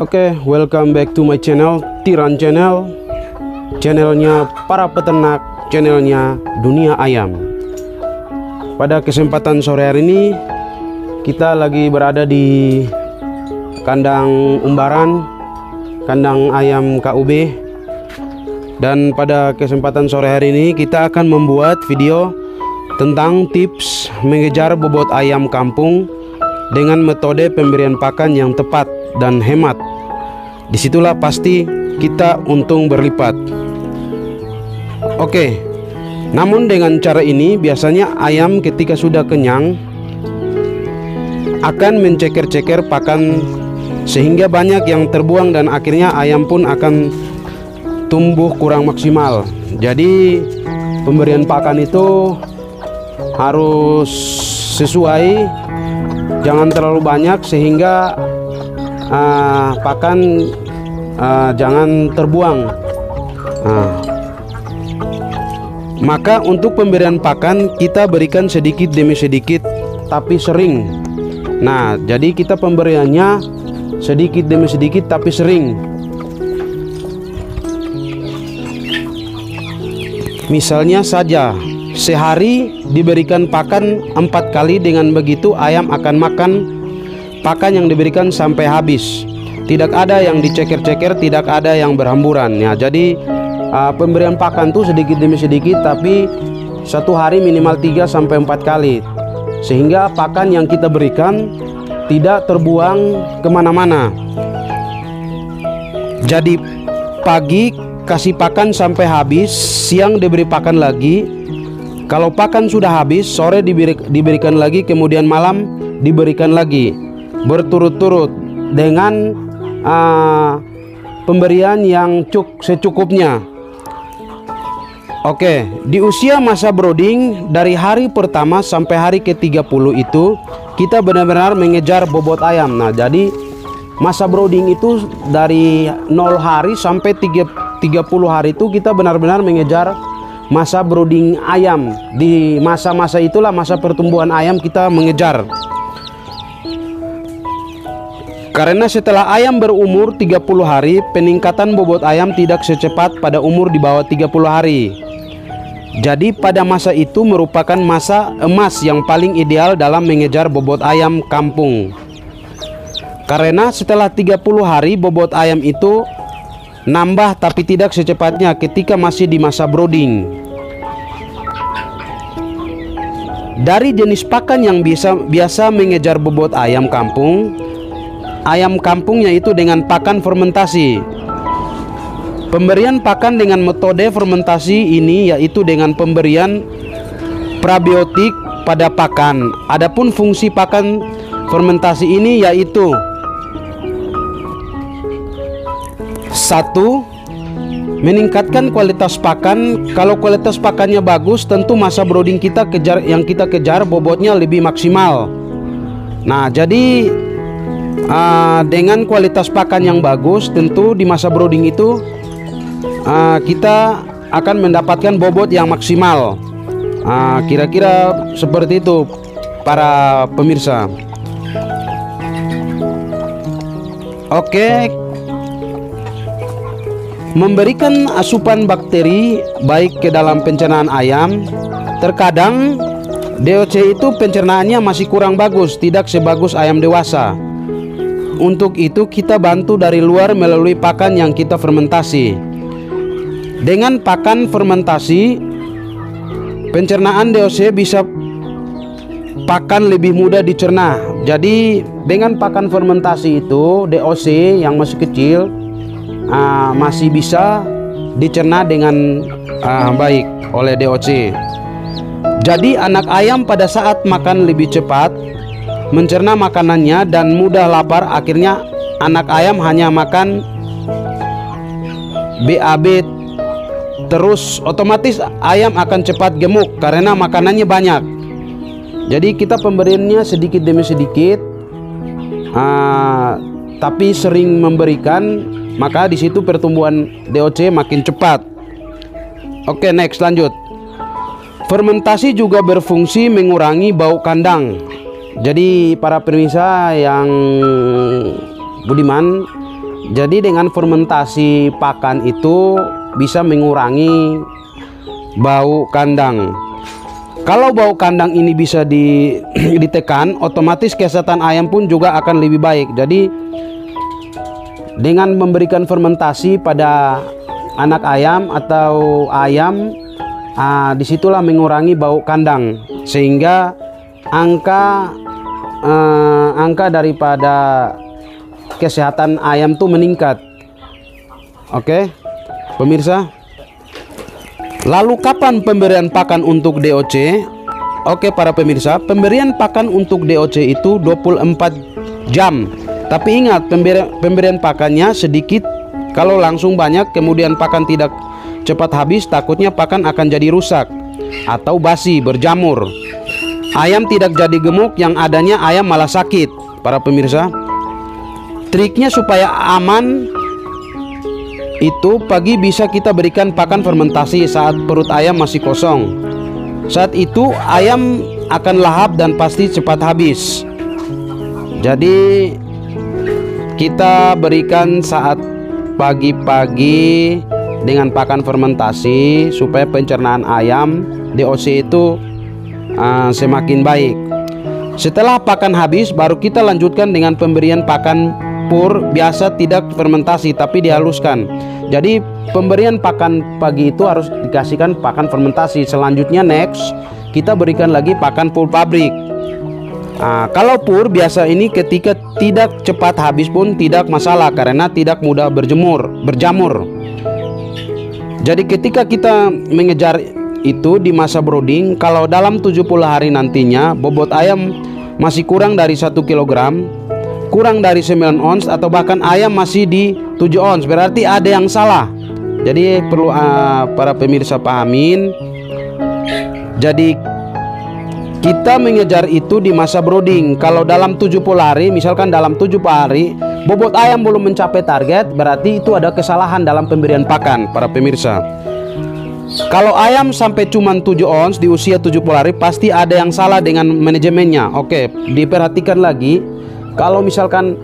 Oke, welcome back to my channel, Tiran Channel. Channelnya para peternak, channelnya dunia ayam. Pada kesempatan sore hari ini kita lagi berada di kandang umbaran, kandang ayam KUB. Dan pada kesempatan sore hari ini kita akan membuat video tentang tips mengejar bobot ayam kampung dengan metode pemberian pakan yang tepat dan hemat. Disitulah pasti kita untung berlipat. Oke, namun dengan cara ini biasanya ayam ketika sudah kenyang akan menceker-ceker pakan sehingga banyak yang terbuang dan akhirnya ayam pun akan tumbuh kurang maksimal. Jadi pemberian pakan itu harus sesuai, jangan terlalu banyak sehingga pakan jangan terbuang. Maka untuk pemberian pakan kita berikan sedikit demi sedikit tapi sering. Nah, jadi kita pemberiannya sedikit demi sedikit tapi sering. Misalnya saja sehari diberikan pakan 4 kali, dengan begitu ayam akan makan pakan yang diberikan sampai habis. Tidak ada yang diceker-ceker, tidak ada yang berhamburan ya. Jadi pemberian pakan tuh sedikit demi sedikit tapi satu hari minimal 3 sampai 4 kali, sehingga pakan yang kita berikan tidak terbuang kemana-mana. Jadi pagi kasih pakan sampai habis, siang diberi pakan lagi. Kalau pakan sudah habis, sore diberikan lagi, kemudian malam diberikan lagi, berturut-turut dengan pemberian yang secukupnya. Oke, di usia masa brooding dari hari pertama sampai hari ke-30 itu kita benar-benar mengejar bobot ayam. Nah, jadi masa brooding itu dari 0 hari sampai 30 hari itu kita benar-benar mengejar masa brooding ayam. Di masa-masa itulah masa pertumbuhan ayam kita mengejar. Karena setelah ayam berumur 30 hari, peningkatan bobot ayam tidak secepat pada umur di bawah 30 hari. Jadi pada masa itu merupakan masa emas yang paling ideal dalam mengejar bobot ayam kampung. Karena setelah 30 hari bobot ayam itu nambah tapi tidak secepatnya ketika masih di masa brooding. Dari jenis pakan yang biasa mengejar bobot ayam kampung yaitu dengan pakan fermentasi. Pemberian pakan dengan metode fermentasi ini yaitu dengan pemberian probiotik pada pakan. Adapun fungsi pakan fermentasi ini yaitu 1. Meningkatkan kualitas pakan. Kalau kualitas pakannya bagus, tentu masa brooding kita kejar bobotnya lebih maksimal. Nah, jadi dengan kualitas pakan yang bagus, tentu di masa brooding itu kita akan mendapatkan bobot yang maksimal. Kira-kira seperti itu para pemirsa. Oke, memberikan asupan bakteri baik ke dalam pencernaan ayam. Terkadang DOC itu pencernaannya masih kurang bagus, tidak sebagus ayam dewasa. Untuk itu kita bantu dari luar melalui pakan yang kita fermentasi. Dengan pakan fermentasi, pencernaan DOC bisa pakan lebih mudah dicerna. Jadi dengan pakan fermentasi itu DOC yang masih kecil masih bisa dicerna dengan baik oleh DOC. Jadi anak ayam pada saat makan lebih cepat mencerna makanannya dan mudah lapar. Akhirnya anak ayam hanya makan BAB terus, otomatis ayam akan cepat gemuk karena makanannya banyak. Jadi kita pemberiannya sedikit demi sedikit tapi sering memberikan, maka di situ pertumbuhan DOC makin cepat. Oke, next, lanjut. Fermentasi juga berfungsi mengurangi bau kandang. Jadi para pemirsa yang budiman, Jadi dengan fermentasi pakan itu bisa mengurangi bau kandang. Kalau bau kandang ini bisa ditekan, otomatis kesehatan ayam pun juga akan lebih baik. Jadi dengan memberikan fermentasi pada anak ayam atau ayam, disitulah mengurangi bau kandang, sehingga angka daripada kesehatan ayam tuh meningkat. Oke, pemirsa. Lalu kapan pemberian pakan untuk DOC? Oke para pemirsa, pemberian pakan untuk DOC itu 24 jam. Tapi ingat, pemberian pakannya sedikit. Kalau langsung banyak kemudian pakan tidak cepat habis, takutnya pakan akan jadi rusak atau basi, berjamur. Ayam tidak jadi gemuk, yang adanya ayam malah sakit. Para pemirsa, triknya supaya aman itu pagi bisa kita berikan pakan fermentasi saat perut ayam masih kosong. Saat itu ayam akan lahap dan pasti cepat habis. Jadi kita berikan saat pagi-pagi dengan pakan fermentasi supaya pencernaan ayam DOC itu semakin baik. Setelah pakan habis baru kita lanjutkan dengan pemberian pakan pur biasa, tidak fermentasi tapi dihaluskan. Jadi pemberian pakan pagi itu harus dikasihkan pakan fermentasi. Selanjutnya next kita berikan lagi pakan pur pabrik. Kalau pur biasa ini ketika tidak cepat habis pun tidak masalah karena tidak mudah berjamur. Jadi ketika kita mengejar itu di masa brooding, kalau dalam 70 hari nantinya bobot ayam masih kurang dari 1 kilogram, kurang dari 9 ons, atau bahkan ayam masih di 7 ons, berarti ada yang salah. Jadi perlu para pemirsa pahamin. Jadi kita mengejar itu di masa brooding. Kalau dalam 70 hari, misalkan dalam 70 hari bobot ayam belum mencapai target, berarti itu ada kesalahan dalam pemberian pakan para pemirsa. Kalau ayam sampai cuma 7 ons di usia 70 hari, pasti ada yang salah dengan manajemennya. Oke, diperhatikan lagi. Kalau misalkan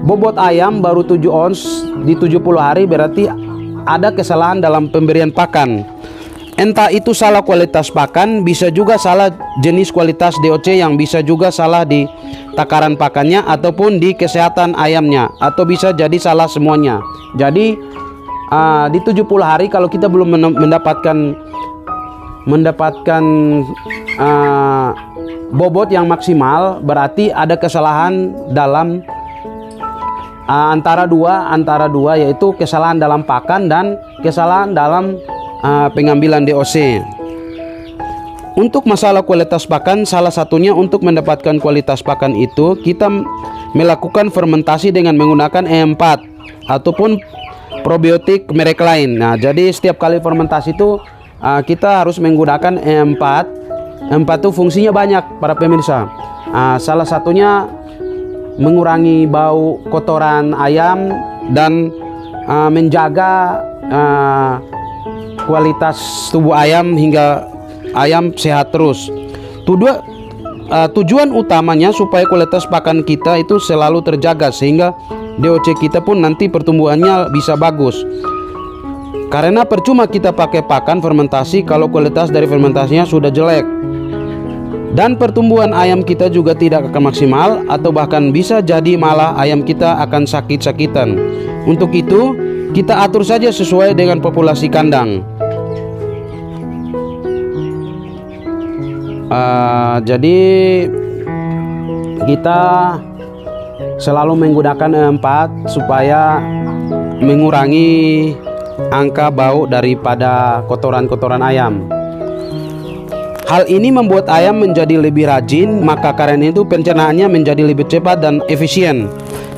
bobot ayam baru 7 ons di 70 hari, berarti ada kesalahan dalam pemberian pakan. Entah itu salah kualitas pakan, bisa juga salah jenis kualitas DOC, yang bisa juga salah di takaran pakannya ataupun di kesehatan ayamnya, atau bisa jadi salah semuanya. Jadi di 70 hari kalau kita belum mendapatkan bobot yang maksimal, berarti ada kesalahan dalam antara dua, yaitu kesalahan dalam pakan dan kesalahan dalam pengambilan DOC. Untuk masalah kualitas pakan, salah satunya untuk mendapatkan kualitas pakan itu kita melakukan fermentasi dengan menggunakan E4 ataupun probiotik merek lain. Nah, jadi setiap kali fermentasi itu kita harus menggunakan E4. E4 itu fungsinya banyak para pemirsa. Salah satunya mengurangi bau kotoran ayam dan menjaga kualitas tubuh ayam hingga ayam sehat terus. Tujuan utamanya supaya kualitas pakan kita itu selalu terjaga, sehingga DOC kita pun nanti pertumbuhannya bisa bagus. Karena percuma kita pakai pakan fermentasi kalau kualitas dari fermentasinya sudah jelek, dan pertumbuhan ayam kita juga tidak akan maksimal, atau bahkan bisa jadi malah ayam kita akan sakit-sakitan. Untuk itu kita atur saja sesuai dengan populasi kandang. Jadi kita selalu menggunakan E4 supaya mengurangi angka bau daripada kotoran-kotoran ayam. Hal ini membuat ayam menjadi lebih rajin, maka karena itu pencernaannya menjadi lebih cepat dan efisien.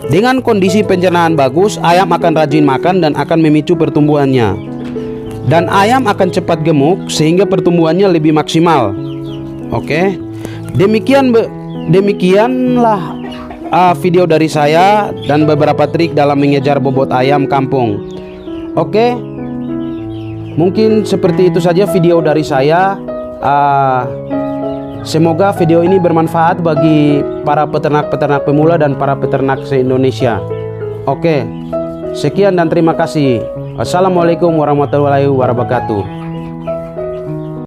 Dengan kondisi pencernaan bagus, ayam akan rajin makan dan akan memicu pertumbuhannya. Dan ayam akan cepat gemuk sehingga pertumbuhannya lebih maksimal. Oke, demikianlah video dari saya dan beberapa trik dalam mengejar bobot ayam kampung. Oke, mungkin seperti itu saja video dari saya. Semoga video ini bermanfaat bagi para peternak-peternak pemula dan para peternak se-Indonesia. Oke, Sekian dan terima kasih. Assalamualaikum warahmatullahi wabarakatuh.